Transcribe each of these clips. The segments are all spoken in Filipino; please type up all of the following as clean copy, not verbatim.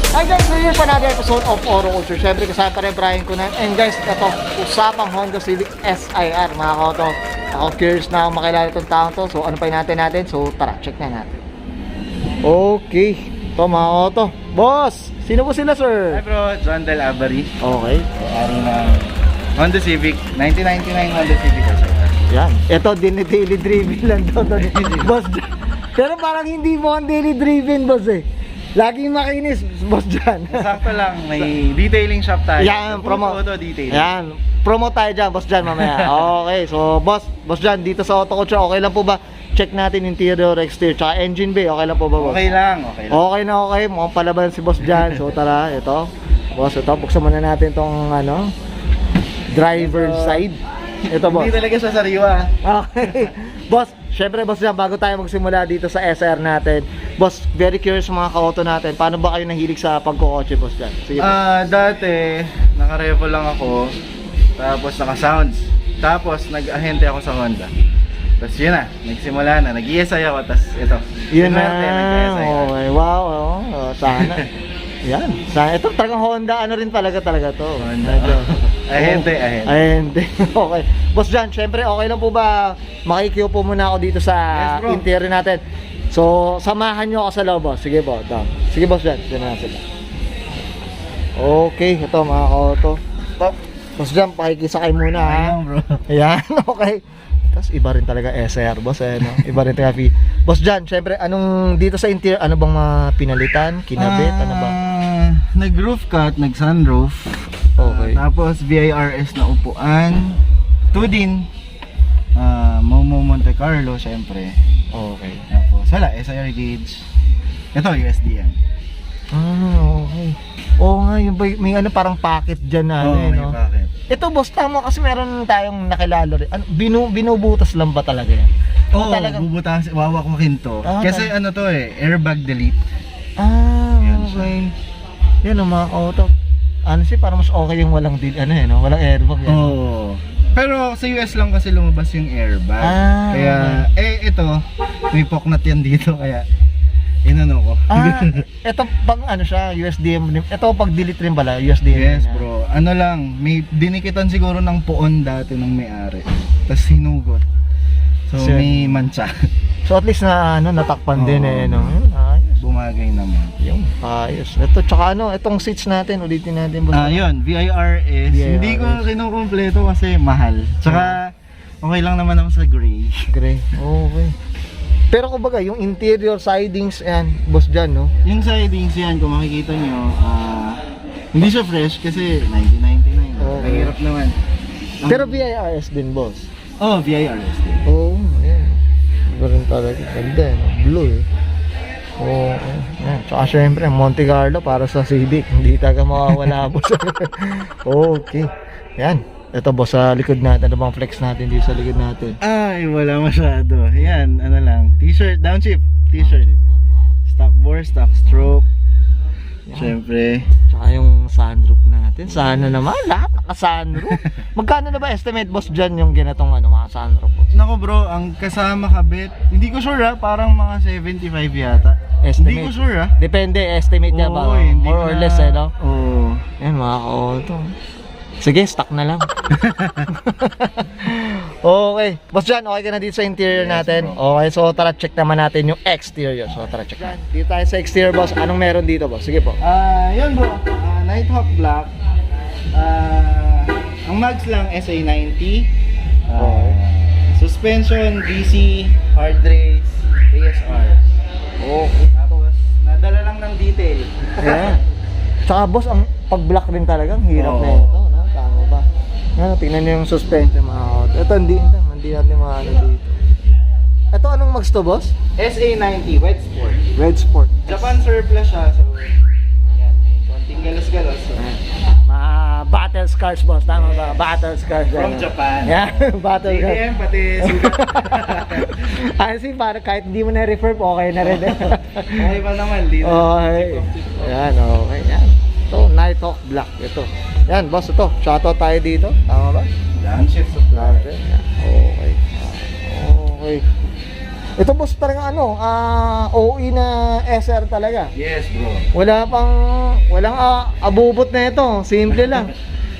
Hi guys, ngayon pa natin episode of Oro Culture. Siyempre kasama pa rin Brian Kunan. And guys, ito, usapang Honda Civic SIR. Mga koto, ako curious na ako makilala itong taong to. So ano pa natin? So tara, check na natin. Okay, ito mga koto. Boss, sino po sila sir? Hi bro, John Del Abari. Okay. Ari ng Honda Civic, 1999 Honda Civic SIR. Yan, ito daily driven lang daw to. Boss, pero parang hindi mo ang daily driven boss eh. Laging makinis, boss dyan. Sakto lang, may detailing shop tayo. Yan, promo. Auto detailing. Yan, promo tayo dyan, boss dyan mamaya. Okay, so boss dyan, dito sa Auto Culture, okay lang po ba? Check natin interior, exterior, tsaka engine bay, okay lang po ba boss? Okay lang, okay lang. Okay na okay, mukhang palaban si boss dyan. So tara, ito. Boss, ito, buksan muna natin tong ano, driver side. Ito boss. Hindi talaga siya sariwa. Okay. Boss, syempre boss dyan, bago tayo magsimula dito sa SR natin, boss, very curious sa mga ka-auto natin, paano ba kayo nahilig sa pagkukotse boss dyan? Sige boss. Dati, naka-revo lang ako, tapos naka-sounds. Tapos, nag-ahente ako sa Honda. Tapos yun na, nagsimula na, nag-ESI ako, tapos ito. Yun na, nag-ESI ako. okay, wow, sana. Yan, sana. Ito talagang Honda, ano rin talaga to. Honda. Ahente. Ahente. Okay. Boss John, syempre okay lang po ba makikiyo po muna ako dito sa Yes, bro. interior natin. So, samahan nyo ako sa loob, boss. Sige po, down. Sige boss John, dyan na sila. Okay, ito mga ka-auto. Stop. Boss John, pakikisakay muna ha. Ayun bro. Ayan, okay. Tapos iba rin talaga SR boss eh, no? Iba rin talaga Boss John, syempre anong dito sa interior, ano bang mga pinalitan, kinabit, ano ba? Nag-roof cut, nag-sunroof. Okay. Tapos VIRS na upuan. 2 din. Momo Monte Carlo, syempre. Okay. Tapos wala, SIR gauge. Ito, USDM. Okay. Oo nga, yung may ano parang packet dyan na ano eh, may no? packet. Ito boss, tama kasi meron tayong nakilala rin. Ano, binubutas lang ba talaga yan? O Oo, talagang- bubutas, wawakwakin to. Kasi ano to eh, airbag delete. Yan siya. Okay. Yan ang mga auto. Ano siya, parang mas okay yung walang ano eh, no? Walang airbag yan. Oo. Pero sa US lang kasi lumabas yung airbag. Kaya, ito, may poknat yan dito, kaya inano ko. Ito pang ano siya, USDM. Ito pag delete rin pala, USDM. Yes na. bro, ano lang, may dinikitan siguro ng puon dati ng may-ari. Tapos hinugot. So Sir. may mancha. So at least na ano, natakpan din Oo. eh, no? Yun, ayos. Bumagay naman. Yung ayos. Ito tsaka ano, itong seats natin, ulitin natin boss. Yun, VIRS. Hindi ko kinukumpleto kasi mahal. Tsaka okay lang naman ako sa gray. Gray. Okay. Pero kumbaga, yung interior sidings, yan, boss dyan, no? Yung sidings yan, kung makikita nyo, hindi siya fresh kasi 1999. Okay. Mahirap naman. Pero VIRS din, boss. Oh, VIRS din. Oo, ayan. Iba rin talaga. Ganda, no? Blue, eh. Oo, ayan. Tsaka syempre, Monte Carlo para sa Civic. Hindi talaga mawawala, boss. Okay. Ayan. Ito, boss, sa likod natin. Ano bang flex natin dito sa likod natin? Ay, wala masyado. Yan, ano lang. T-shirt, downshift. T-shirt. Stock bore, stock stroke. Siyempre. Tsaka yung sunroof natin. Sana naman, lahat naka-sunroof. Magkano na ba estimate, boss, dyan yung ginatong ano, mga sunroof, boss? Nako bro, ang kasama kabit, hindi ko sure parang mga 75 yata. Estimate. Hindi ko sure Depende, estimate niya ba? Oo, hindi More ko or na- less, eh, no? Oo. Yan, mga ka-auto. Sige, stock na lang. Okay. Boss John, okay ka na dito sa interior Yes, natin? bro. Okay, so tara check naman natin yung exterior. So tara check natin. Dito tayo sa exterior, boss. Anong meron dito, boss? Sige po. Yun bro, Nighthawk Black. Ang mags lang SA90. Okay. Suspension, DC, hard race, ASR. Okay. Tapos, nadala lang ng detail. Ayan. Tsaka boss, ang pag-black rin talaga, ang hirap Oo. na ito, no? Tama ba? Yan, tingnan niyo yung suspension, mga auto. Ito, hindi natin maano dito. Ito, anong mags to, boss? SA90, wet sport. Red Sport. Japan surplus siya, so yan, may konting galos-galos. So, Mga battle scars, boss. Tama ba? Battle scars. from yan. Japan. Yan, battle scars. ATM, pati sugat. Honestly, parang kahit hindi mo na-refer, okay na rin. Okay pa naman, di na. Okay. Yan, okay. Yan. Ito, Nighthawk Black. Ito. Yan, boss, ito. Shoutout tayo dito. Tama ba? Downshift supply. Yan. Okay. Okay. Ito boss talaga OE na SR talaga. Yes, bro. Walang abubot na ito. Simple lang.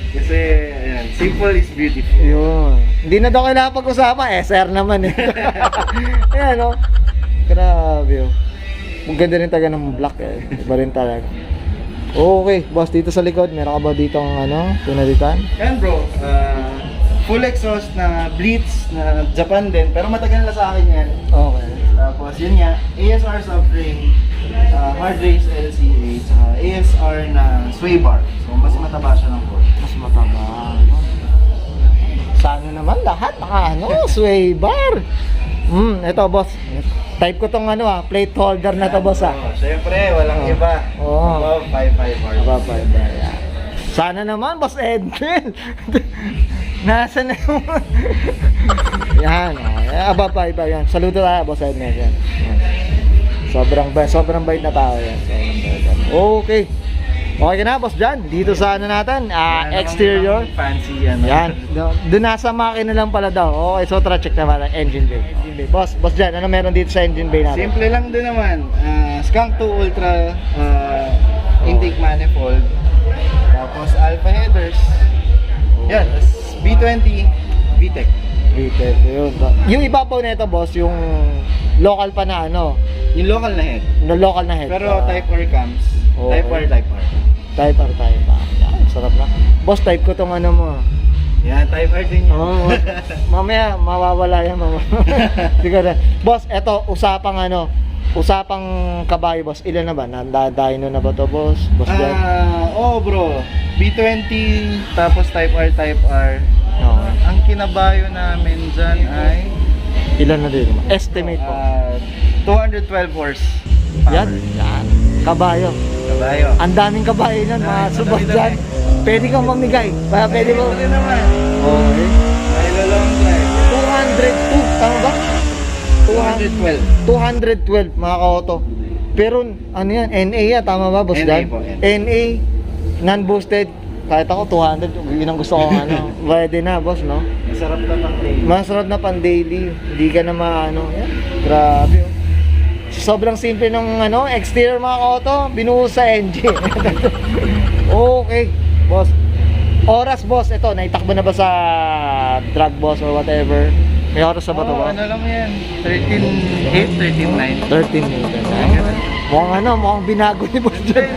Kasi, ayan, simple is beautiful. Yun. Hindi na daw kailangan pag-usapan. SR naman eh. Ayan o. Grabe o. Ang ganda rin talaga ng black eh. Iba rin talaga. Okay, boss, dito sa likod, meron ka ba ditong pinalitan? Yan bro, full exhaust na Blitz na Japan din, pero matagal na sa akin yan. Okay. Tapos yun nga, ASR subframe, hard race LCA, saka ASR na sway bar. So mas mataba siya ng Ford. Mas mataba. Sana naman lahat sway bar. Ito boss. Type ko tong plate holder na to boss Siyempre, walang iba. Oo. Above 5.5 hard. Above 5.5. Yeah. Sana naman boss Edwin. Nasa na yung yan. Above 5.5 yan. Saludo tayo boss Edwin. Yan. Sobrang bait na tao yan. Okay. Okay na boss Jan. Dito sa natin, exterior. Fancy yan. Yan. Doon nasa makina lang pala daw. Okay, so tara check naman ang engine bay. Boss Jan, ano meron dito sa engine bay natin? Simple lang din naman. Skunk 2 Ultra intake manifold. Tapos alpha headers. Yan, tapos B20 VTEC. VTEC, yun. Yung ibabaw na ito boss, yung local pa na Yung local na head. local na head. Pero Type R cams. Okay. Type R. Type R. Yan, sarap na. Boss, type ko tong mo. Yan, Type R din yun. Oo. Mamaya, mawawala yan mama. Siguro. Boss, eto, usapang kabayo boss. Ilan na ba? Nandadaino na ba to boss? Boss Jan? Bro. B20, tapos Type R. Oo. Ang kinabayo namin dyan ay Ilan na din? Estimate po. 212 horse. Yan. Kabayo. Kabayo. Ang daming kabayo yan, mga subas dyan. Pwede kang mamigay. Pwede mo. Pwede naman. Okay. May long drive. 202, tama ba? 212. 212 mga ka-auto. Pero ano yan, NA yan, tama ba boss NA Dan? po, NA. NA, non-boosted. Kahit ako 200, yun ang gusto ko pwede na boss, no? Masarap na pang daily. Masarap na pan daily. Hindi ka na yan. Grabe oh. Sobrang simple ng exterior mga ka-auto, binuhos sa engine. Okay, boss. Oras boss, ito, naitakbo na ba sa drag boss or whatever? May oras na ba ito ba? Ano lang yan? 13.8, 13.9. 13 minutes. Mukhang binago ni boss dyan.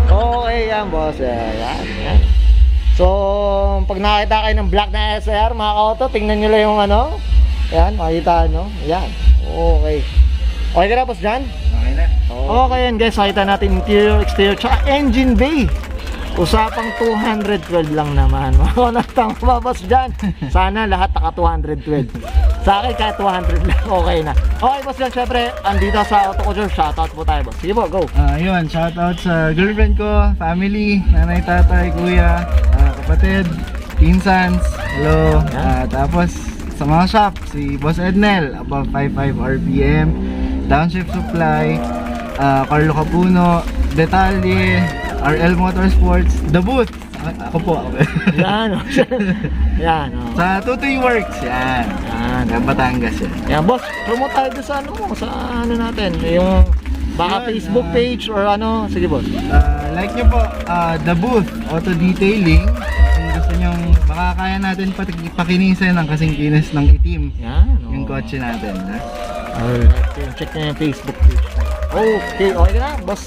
Okay, yan boss. Yan. So, pag nakita kayo ng black na SR, mga ka-auto, tingnan nyo lang yung yan, makita nyo. Yan. Okay. Okay ka na boss dyan? Okay na. Okay yan guys, makita natin interior, exterior, tsaka engine bay. Usapang 212 lang naman. Tama ba boss dyan? Sana lahat naka 212. Sa akin kahit 200 lang, okay na. Okay boss dyan, syempre, andito sa Auto Couture, shoutout po tayo boss. Sige po, go. Yun, shoutout sa girlfriend ko, family, nanay, tatay, kuya, kapatid, pinsans, hello. Tapos sa mga shop, si Boss Ednel, above 55 RPM, Downshift Supply, Carlo Capuno, Detalye, RL Motorsports, The Booth. Ako po. Yan. Yan. Sa Tutoy Works, yan. Yan, Batangas yan. Yan, boss, promote tayo doon sa sa natin, yung baka Yun, Facebook page or sige boss. Like nyo po, The Booth, Auto Detailing. Kung gusto nyo, baka kaya natin pakinisan ang kasing kinis ng itim. Yan. Yung kotse natin. Alright, check nyo yung Facebook page. Okay na, boss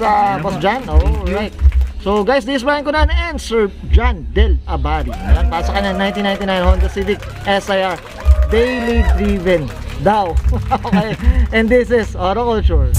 Jan. Alright. So guys, this is Brian Conan and Sir Jan Del Abari. Ayan, pasok ka na 1999 Honda Civic SIR. Daily driven daw. Okay. And this is Auto Culture.